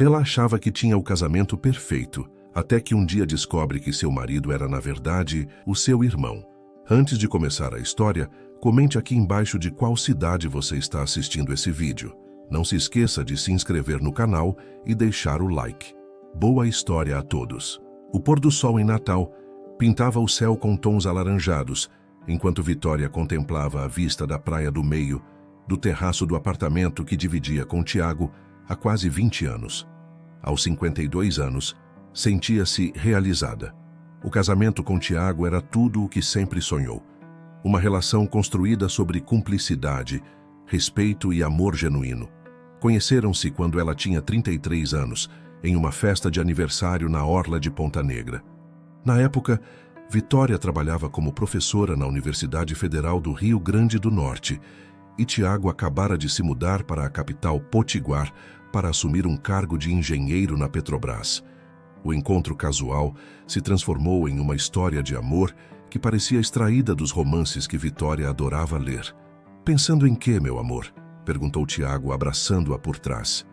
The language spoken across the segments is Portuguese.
Ela achava que tinha o casamento perfeito, até que um dia descobre que seu marido era, na verdade, o seu irmão. Antes de começar a história, comente aqui embaixo de qual cidade você está assistindo esse vídeo. Não se esqueça de se inscrever no canal e deixar o like. Boa história a todos. O pôr do sol em Natal pintava o céu com tons alaranjados, enquanto Vitória contemplava a vista da Praia do Meio, do terraço do apartamento que dividia com Tiago há quase 20 anos. Aos 52 anos, sentia-se realizada. O casamento com Tiago era tudo o que sempre sonhou. Uma relação construída sobre cumplicidade, respeito e amor genuíno. Conheceram-se quando ela tinha 33 anos, em uma festa de aniversário na orla de Ponta Negra. Na época, Vitória trabalhava como professora na Universidade Federal do Rio Grande do Norte e Tiago acabara de se mudar para a capital Potiguar para assumir um cargo de engenheiro na Petrobras. O encontro casual se transformou em uma história de amor que parecia extraída dos romances que Vitória adorava ler. "Pensando em quê, meu amor?", perguntou Tiago, abraçando-a por trás.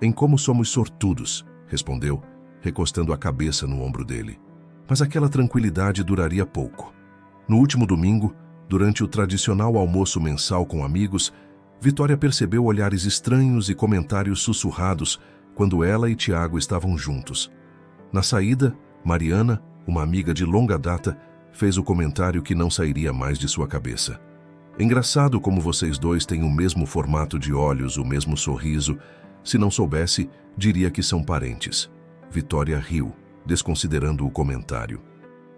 "Em como somos sortudos", respondeu, recostando a cabeça no ombro dele. Mas aquela tranquilidade duraria pouco. No último domingo, durante o tradicional almoço mensal com amigos, Vitória percebeu olhares estranhos e comentários sussurrados quando ela e Tiago estavam juntos. Na saída, Mariana, uma amiga de longa data, fez o comentário que não sairia mais de sua cabeça. "Engraçado como vocês dois têm o mesmo formato de olhos, o mesmo sorriso. Se não soubesse, diria que são parentes." Vitória riu, desconsiderando o comentário.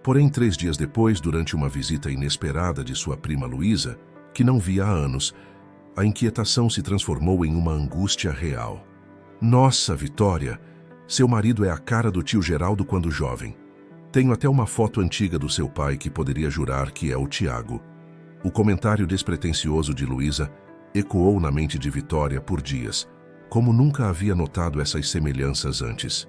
Porém, 3 dias depois, durante uma visita inesperada de sua prima Luísa, que não via há anos, a inquietação se transformou em uma angústia real. "Nossa, Vitória, seu marido é a cara do tio Geraldo quando jovem. Tenho até uma foto antiga do seu pai que poderia jurar que é o Tiago." O comentário despretensioso de Luísa ecoou na mente de Vitória por dias, como nunca havia notado essas semelhanças antes.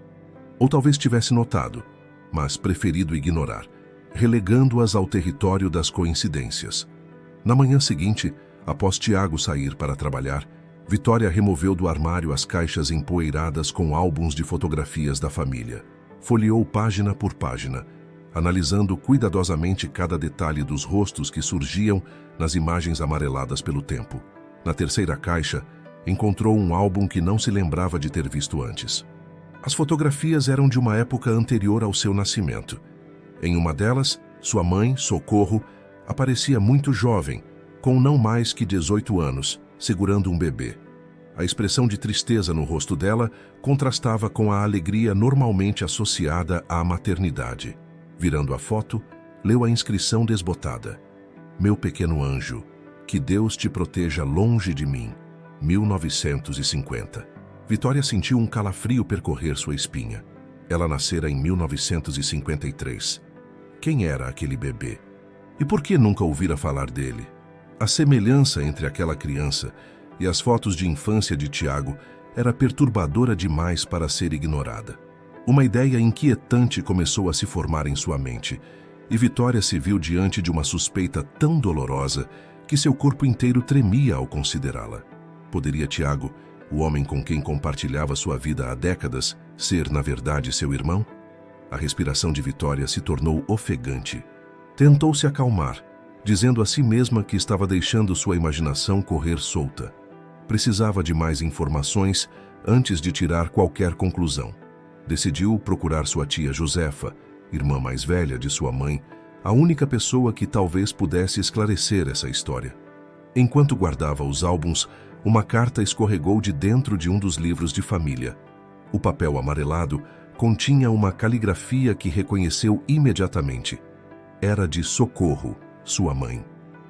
Ou talvez tivesse notado, mas preferido ignorar, relegando-as ao território das coincidências. Na manhã seguinte, após Tiago sair para trabalhar, Vitória removeu do armário as caixas empoeiradas com álbuns de fotografias da família. Folheou página por página, analisando cuidadosamente cada detalhe dos rostos que surgiam nas imagens amareladas pelo tempo. Na terceira caixa, encontrou um álbum que não se lembrava de ter visto antes. As fotografias eram de uma época anterior ao seu nascimento. Em uma delas, sua mãe, Socorro, aparecia muito jovem, com não mais que 18 anos, segurando um bebê. A expressão de tristeza no rosto dela contrastava com a alegria normalmente associada à maternidade. Virando a foto, leu a inscrição desbotada: "Meu pequeno anjo, que Deus te proteja longe de mim. 1950. Vitória sentiu um calafrio percorrer sua espinha. Ela nascera em 1953. Quem era aquele bebê? E por que nunca ouvira falar dele? A semelhança entre aquela criança e as fotos de infância de Tiago era perturbadora demais para ser ignorada. Uma ideia inquietante começou a se formar em sua mente, e Vitória se viu diante de uma suspeita tão dolorosa que seu corpo inteiro tremia ao considerá-la. Poderia Tiago, o homem com quem compartilhava sua vida há décadas, ser, na verdade, seu irmão? A respiração de Vitória se tornou ofegante. Tentou se acalmar, dizendo a si mesma que estava deixando sua imaginação correr solta. Precisava de mais informações antes de tirar qualquer conclusão. Decidiu procurar sua tia Josefa, irmã mais velha de sua mãe, a única pessoa que talvez pudesse esclarecer essa história. Enquanto guardava os álbuns, uma carta escorregou de dentro de um dos livros de família. O papel amarelado continha uma caligrafia que reconheceu imediatamente. Era de Socorro, sua mãe.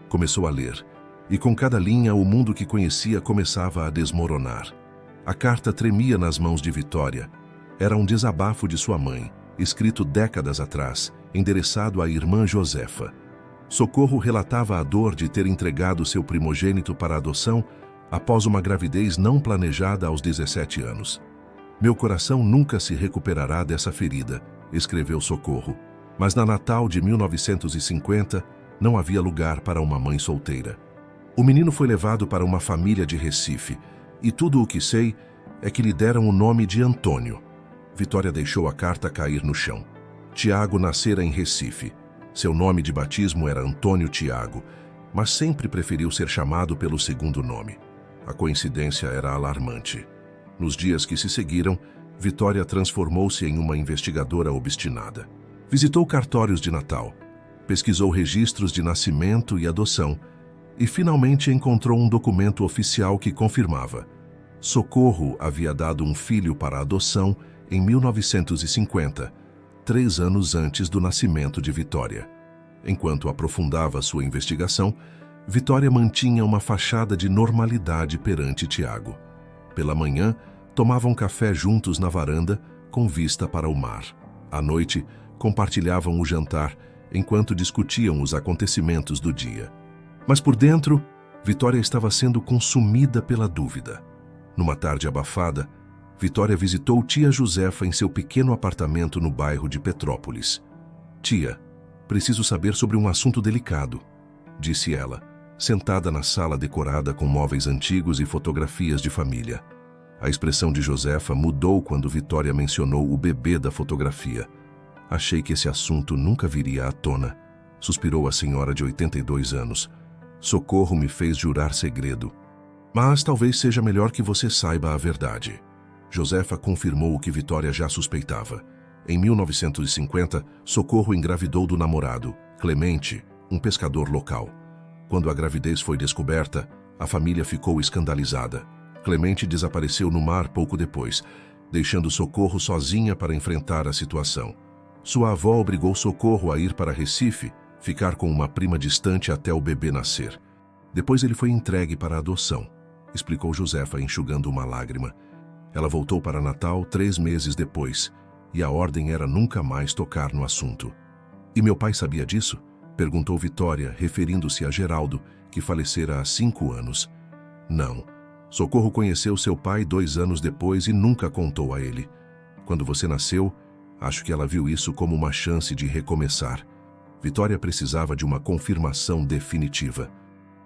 Começou a ler, e com cada linha o mundo que conhecia começava a desmoronar. A carta tremia nas mãos de Vitória. Era um desabafo de sua mãe, escrito décadas atrás, endereçado à irmã Josefa. Socorro relatava a dor de ter entregado seu primogênito para adoção após uma gravidez não planejada aos 17 anos. "Meu coração nunca se recuperará dessa ferida", escreveu Socorro. Mas na Natal de 1950, não havia lugar para uma mãe solteira. O menino foi levado para uma família de Recife, e tudo o que sei é que lhe deram o nome de Antônio. Vitória deixou a carta cair no chão. Tiago nascera em Recife. Seu nome de batismo era Antônio Tiago, mas sempre preferiu ser chamado pelo segundo nome. A coincidência era alarmante. Nos dias que se seguiram, Vitória transformou-se em uma investigadora obstinada. Visitou cartórios de Natal, pesquisou registros de nascimento e adoção e finalmente encontrou um documento oficial que confirmava: Socorro havia dado um filho para adoção em 1950, 3 anos antes do nascimento de Vitória. Enquanto aprofundava sua investigação, Vitória mantinha uma fachada de normalidade perante Tiago. Pela manhã, tomavam café juntos na varanda, com vista para o mar. À noite, compartilhavam o jantar, enquanto discutiam os acontecimentos do dia. Mas por dentro, Vitória estava sendo consumida pela dúvida. Numa tarde abafada, Vitória visitou tia Josefa em seu pequeno apartamento no bairro de Petrópolis. Tia, preciso saber sobre um assunto delicado, disse ela, sentada na sala decorada com móveis antigos e fotografias de família. A expressão de Josefa mudou quando Vitória mencionou o bebê da fotografia. Achei que esse assunto nunca viria à tona, suspirou a senhora de 82 anos. Socorro me fez jurar segredo. Mas talvez seja melhor que você saiba a verdade. Josefa confirmou o que Vitória já suspeitava. Em 1950, Socorro engravidou do namorado, Clemente, um pescador local. Quando a gravidez foi descoberta, a família ficou escandalizada. Clemente desapareceu no mar pouco depois, deixando Socorro sozinha para enfrentar a situação. Sua avó obrigou Socorro a ir para Recife, ficar com uma prima distante até o bebê nascer. Depois ele foi entregue para adoção, explicou Josefa, enxugando uma lágrima. Ela voltou para Natal 3 meses depois, e a ordem era nunca mais tocar no assunto. E meu pai sabia disso? Perguntou Vitória, referindo-se a Geraldo, que falecera há 5 anos. Não. Socorro conheceu seu pai 2 anos depois e nunca contou a ele. Quando você nasceu, acho que ela viu isso como uma chance de recomeçar. Vitória precisava de uma confirmação definitiva.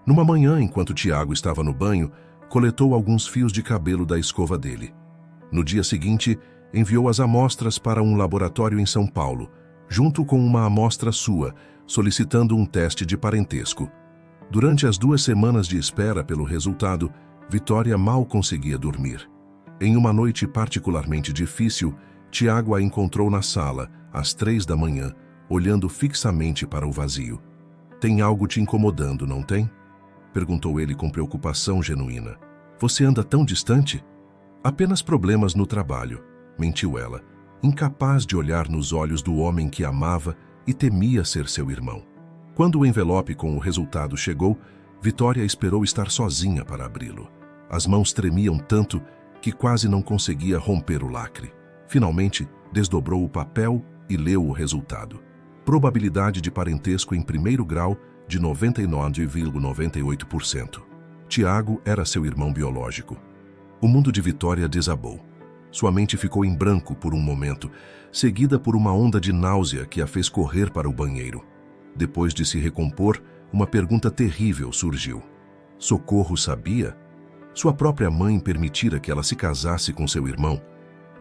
Numa manhã, enquanto Tiago estava no banho, coletou alguns fios de cabelo da escova dele. No dia seguinte, enviou as amostras para um laboratório em São Paulo, junto com uma amostra sua, solicitando um teste de parentesco. Durante as 2 semanas de espera pelo resultado, Vitória mal conseguia dormir. Em uma noite particularmente difícil, Tiago a encontrou na sala, às 3 da manhã, olhando fixamente para o vazio. Tem algo te incomodando, não tem? Perguntou ele com preocupação genuína. Você anda tão distante? Apenas problemas no trabalho, mentiu ela, incapaz de olhar nos olhos do homem que amava e temia ser seu irmão. Quando o envelope com o resultado chegou, Vitória esperou estar sozinha para abri-lo. As mãos tremiam tanto que quase não conseguia romper o lacre. Finalmente, desdobrou o papel e leu o resultado. Probabilidade de parentesco em 1º grau de 99,98%. Tiago era seu irmão biológico. O mundo de Vitória desabou. Sua mente ficou em branco por um momento, seguida por uma onda de náusea que a fez correr para o banheiro. Depois de se recompor, uma pergunta terrível surgiu. Socorro sabia? Sua própria mãe permitira que ela se casasse com seu irmão?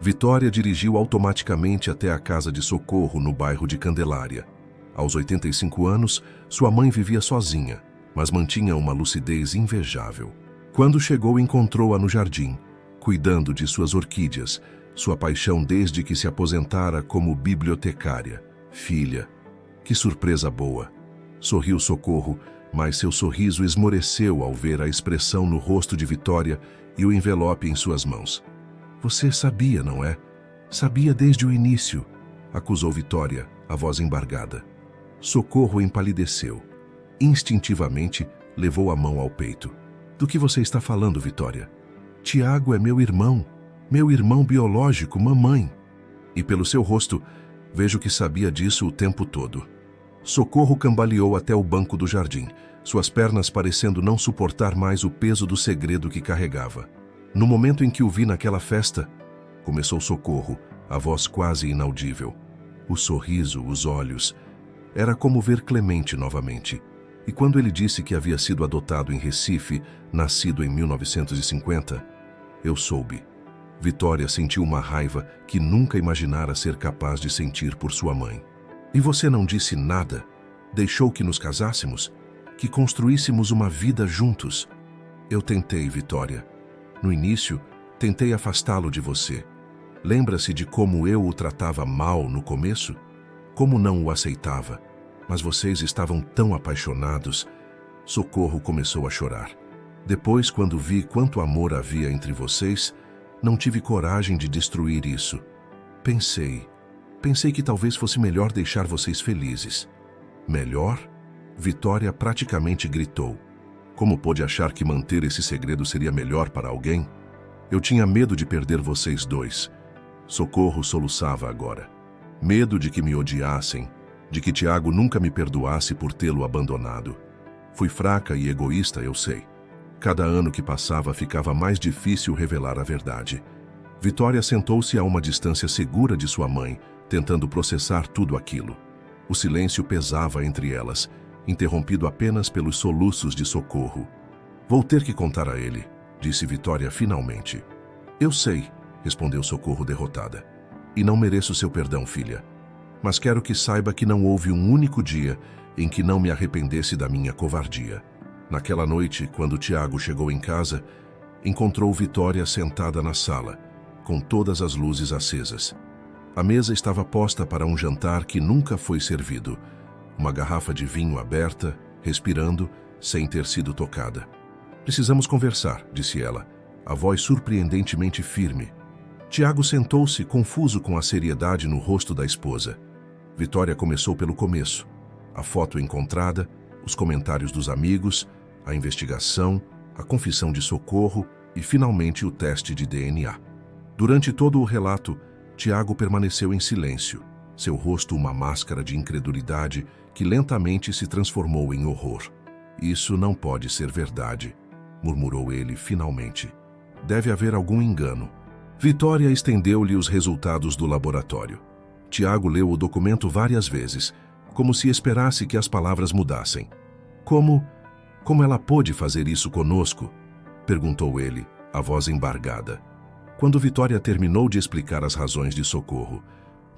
Vitória dirigiu automaticamente até a casa de Socorro no bairro de Candelária. Aos 85 anos, sua mãe vivia sozinha, mas mantinha uma lucidez invejável. Quando chegou, encontrou-a no jardim, cuidando de suas orquídeas, sua paixão desde que se aposentara como bibliotecária. Filha, que surpresa boa! Sorriu Socorro, mas seu sorriso esmoreceu ao ver a expressão no rosto de Vitória e o envelope em suas mãos. Você sabia, não é? Sabia desde o início, acusou Vitória, a voz embargada. Socorro empalideceu. Instintivamente, levou a mão ao peito. Do que você está falando, Vitória? Tiago é meu irmão biológico, mamãe. E pelo seu rosto, vejo que sabia disso o tempo todo. Socorro cambaleou até o banco do jardim, suas pernas parecendo não suportar mais o peso do segredo que carregava. No momento em que o vi naquela festa, começou Socorro, a voz quase inaudível. O sorriso, os olhos. Era como ver Clemente novamente. E quando ele disse que havia sido adotado em Recife, nascido em 1950, eu soube. Vitória sentiu uma raiva que nunca imaginara ser capaz de sentir por sua mãe. E você não disse nada? Deixou que nos casássemos? Que construíssemos uma vida juntos? Eu tentei, Vitória. No início, tentei afastá-lo de você. Lembra-se de como eu o tratava mal no começo? Como não o aceitava? Mas vocês estavam tão apaixonados. Socorro começou a chorar. Depois, quando vi quanto amor havia entre vocês, não tive coragem de destruir isso. Pensei que talvez fosse melhor deixar vocês felizes. Melhor? Vitória praticamente gritou. Como pôde achar que manter esse segredo seria melhor para alguém? Eu tinha medo de perder vocês dois. Socorro soluçava agora. Medo de que me odiassem, de que Tiago nunca me perdoasse por tê-lo abandonado. Fui fraca e egoísta, eu sei. Cada ano que passava ficava mais difícil revelar a verdade. Vitória sentou-se a uma distância segura de sua mãe, tentando processar tudo aquilo. O silêncio pesava entre elas, interrompido apenas pelos soluços de Socorro. Vou ter que contar a ele, disse Vitória finalmente. Eu sei, respondeu Socorro derrotada. E não mereço seu perdão, filha. Mas quero que saiba que não houve um único dia em que não me arrependesse da minha covardia. Naquela noite, quando Tiago chegou em casa, encontrou Vitória sentada na sala, com todas as luzes acesas. A mesa estava posta para um jantar que nunca foi servido. Uma garrafa de vinho aberta, respirando, sem ter sido tocada. Precisamos conversar, disse ela, a voz surpreendentemente firme. Tiago sentou-se, confuso com a seriedade no rosto da esposa. Vitória começou pelo começo. A foto encontrada, os comentários dos amigos, a investigação, a confissão de Socorro e, finalmente, o teste de DNA. Durante todo o relato, Tiago permaneceu em silêncio, seu rosto uma máscara de incredulidade que lentamente se transformou em horror. Isso não pode ser verdade, murmurou ele finalmente. Deve haver algum engano. Vitória estendeu-lhe os resultados do laboratório. Tiago leu o documento várias vezes, como se esperasse que as palavras mudassem. Como ela pôde fazer isso conosco? Perguntou ele, a voz embargada. Quando Vitória terminou de explicar as razões de Socorro,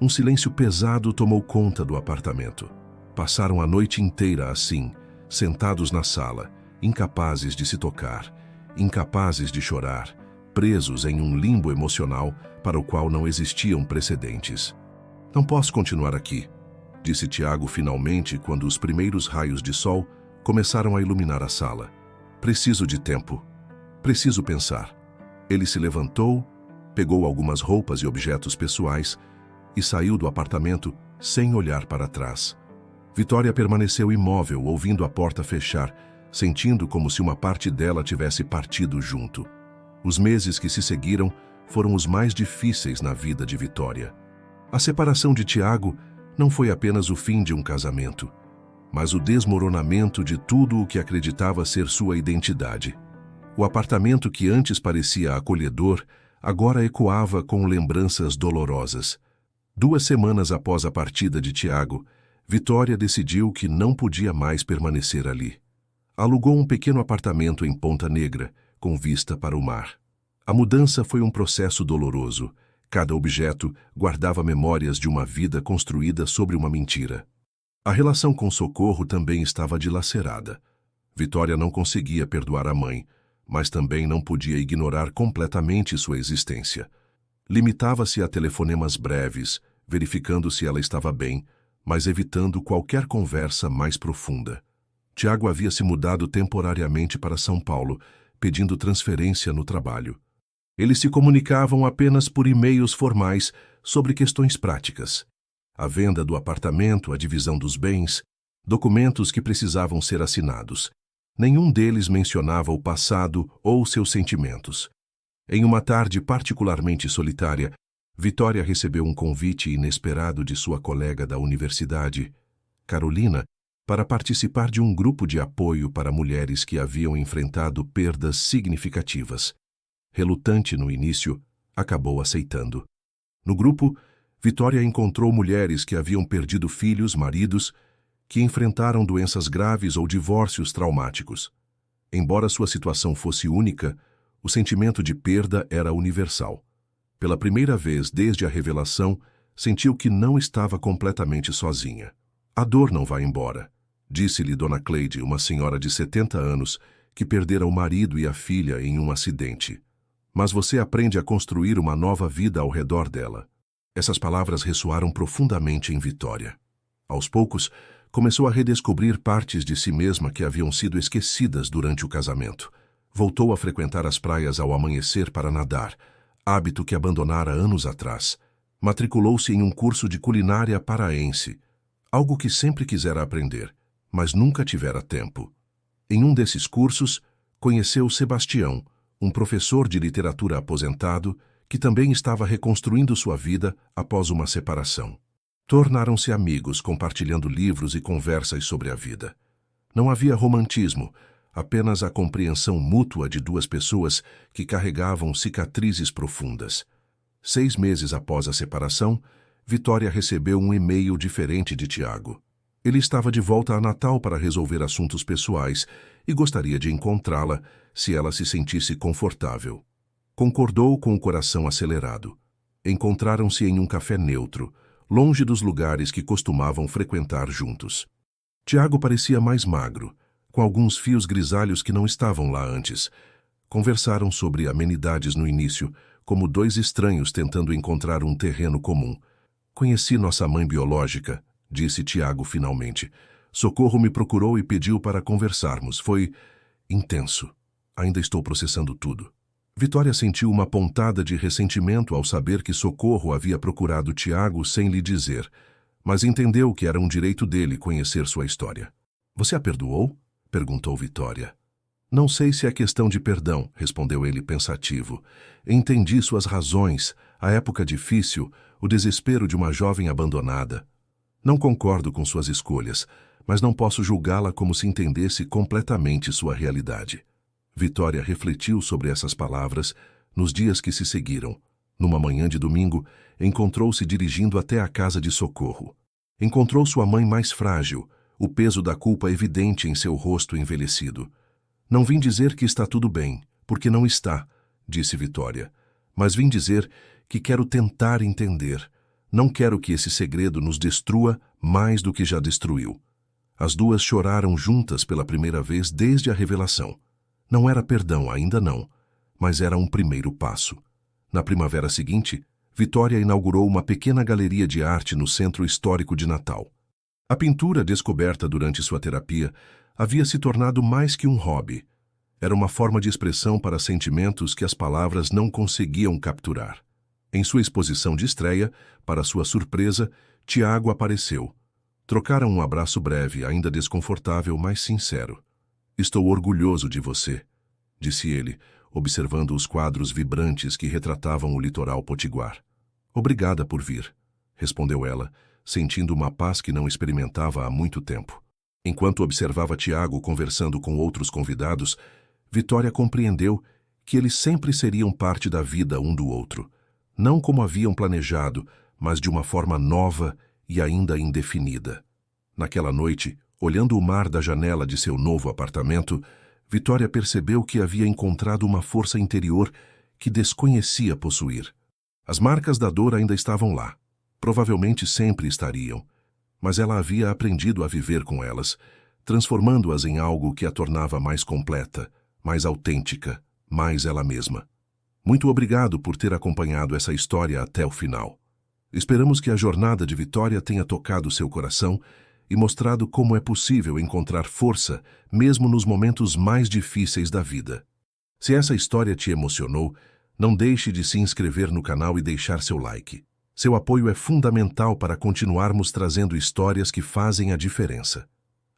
um silêncio pesado tomou conta do apartamento. Passaram a noite inteira assim, sentados na sala, incapazes de se tocar, incapazes de chorar, presos em um limbo emocional para o qual não existiam precedentes. Não posso continuar aqui, disse Tiago finalmente quando os primeiros raios de sol começaram a iluminar a sala. Preciso de tempo. Preciso pensar. Ele se levantou, pegou algumas roupas e objetos pessoais e saiu do apartamento sem olhar para trás. Vitória permaneceu imóvel, ouvindo a porta fechar, sentindo como se uma parte dela tivesse partido junto. Os meses que se seguiram foram os mais difíceis na vida de Vitória. A separação de Tiago não foi apenas o fim de um casamento, mas o desmoronamento de tudo o que acreditava ser sua identidade. O apartamento que antes parecia acolhedor, agora ecoava com lembranças dolorosas. 2 semanas após a partida de Tiago, Vitória decidiu que não podia mais permanecer ali. Alugou um pequeno apartamento em Ponta Negra, com vista para o mar. A mudança foi um processo doloroso. Cada objeto guardava memórias de uma vida construída sobre uma mentira. A relação com Socorro também estava dilacerada. Vitória não conseguia perdoar a mãe, mas também não podia ignorar completamente sua existência. Limitava-se a telefonemas breves, verificando se ela estava bem, mas evitando qualquer conversa mais profunda. Tiago havia se mudado temporariamente para São Paulo, pedindo transferência no trabalho. Eles se comunicavam apenas por e-mails formais sobre questões práticas. A venda do apartamento, a divisão dos bens, documentos que precisavam ser assinados. Nenhum deles mencionava o passado ou seus sentimentos. Em uma tarde particularmente solitária, Vitória recebeu um convite inesperado de sua colega da universidade, Carolina, para participar de um grupo de apoio para mulheres que haviam enfrentado perdas significativas. Relutante no início, acabou aceitando. No grupo, Vitória encontrou mulheres que haviam perdido filhos, maridos, que enfrentaram doenças graves ou divórcios traumáticos. Embora sua situação fosse única, o sentimento de perda era universal. Pela primeira vez desde a revelação, sentiu que não estava completamente sozinha. A dor não vai embora, disse-lhe Dona Cleide, uma senhora de 70 anos, que perdera o marido e a filha em um acidente. Mas você aprende a construir uma nova vida ao redor dela. Essas palavras ressoaram profundamente em Vitória. Aos poucos, começou a redescobrir partes de si mesma que haviam sido esquecidas durante o casamento. Voltou a frequentar as praias ao amanhecer para nadar, hábito que abandonara anos atrás. Matriculou-se em um curso de culinária paraense, algo que sempre quisera aprender, mas nunca tivera tempo. Em um desses cursos, conheceu Sebastião, um professor de literatura aposentado, que também estava reconstruindo sua vida após uma separação. Tornaram-se amigos, compartilhando livros e conversas sobre a vida. Não havia romantismo, apenas a compreensão mútua de duas pessoas que carregavam cicatrizes profundas. 6 meses após a separação, Vitória recebeu um e-mail diferente de Tiago. Ele estava de volta a Natal para resolver assuntos pessoais e gostaria de encontrá-la se ela se sentisse confortável. Concordou com o coração acelerado. Encontraram-se em um café neutro, longe dos lugares que costumavam frequentar juntos. Tiago parecia mais magro, com alguns fios grisalhos que não estavam lá antes. Conversaram sobre amenidades no início, como dois estranhos tentando encontrar um terreno comum. Conheci nossa mãe biológica, disse Tiago finalmente. Socorro me procurou e pediu para conversarmos. Foi intenso. Ainda estou processando tudo. Vitória sentiu uma pontada de ressentimento ao saber que Socorro havia procurado Tiago sem lhe dizer, mas entendeu que era um direito dele conhecer sua história. Você a perdoou? Perguntou Vitória. Não sei se é questão de perdão, respondeu ele pensativo. Entendi suas razões, a época difícil, o desespero de uma jovem abandonada. Não concordo com suas escolhas, mas não posso julgá-la como se entendesse completamente sua realidade. Vitória refletiu sobre essas palavras nos dias que se seguiram. Numa manhã de domingo, encontrou-se dirigindo até a casa de Socorro. Encontrou sua mãe mais frágil, o peso da culpa evidente em seu rosto envelhecido. Não vim dizer que está tudo bem, porque não está, disse Vitória. Mas vim dizer que quero tentar entender. Não quero que esse segredo nos destrua mais do que já destruiu. As duas choraram juntas pela primeira vez desde a revelação. Não era perdão, ainda não, mas era um primeiro passo. Na primavera seguinte, Vitória inaugurou uma pequena galeria de arte no Centro Histórico de Natal. A pintura, descoberta durante sua terapia, havia se tornado mais que um hobby. Era uma forma de expressão para sentimentos que as palavras não conseguiam capturar. Em sua exposição de estreia, para sua surpresa, Tiago apareceu. Trocaram um abraço breve, ainda desconfortável, mas sincero. Estou orgulhoso de você, disse ele, observando os quadros vibrantes que retratavam o litoral potiguar. Obrigada por vir, respondeu ela, sentindo uma paz que não experimentava há muito tempo. Enquanto observava Tiago conversando com outros convidados, Vitória compreendeu que eles sempre seriam parte da vida um do outro, não como haviam planejado, mas de uma forma nova e ainda indefinida. Naquela noite, olhando o mar da janela de seu novo apartamento, Vitória percebeu que havia encontrado uma força interior que desconhecia possuir. As marcas da dor ainda estavam lá. Provavelmente sempre estariam, mas ela havia aprendido a viver com elas, transformando-as em algo que a tornava mais completa, mais autêntica, mais ela mesma. Muito obrigado por ter acompanhado essa história até o final. Esperamos que a jornada de Vitória tenha tocado seu coração e mostrado como é possível encontrar força mesmo nos momentos mais difíceis da vida. Se essa história te emocionou, não deixe de se inscrever no canal e deixar seu like. Seu apoio é fundamental para continuarmos trazendo histórias que fazem a diferença.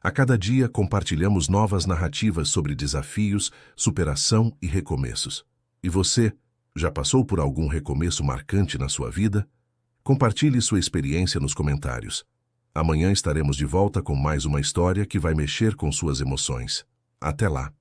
A cada dia compartilhamos novas narrativas sobre desafios, superação e recomeços. E você, já passou por algum recomeço marcante na sua vida? Compartilhe sua experiência nos comentários. Amanhã estaremos de volta com mais uma história que vai mexer com suas emoções. Até lá!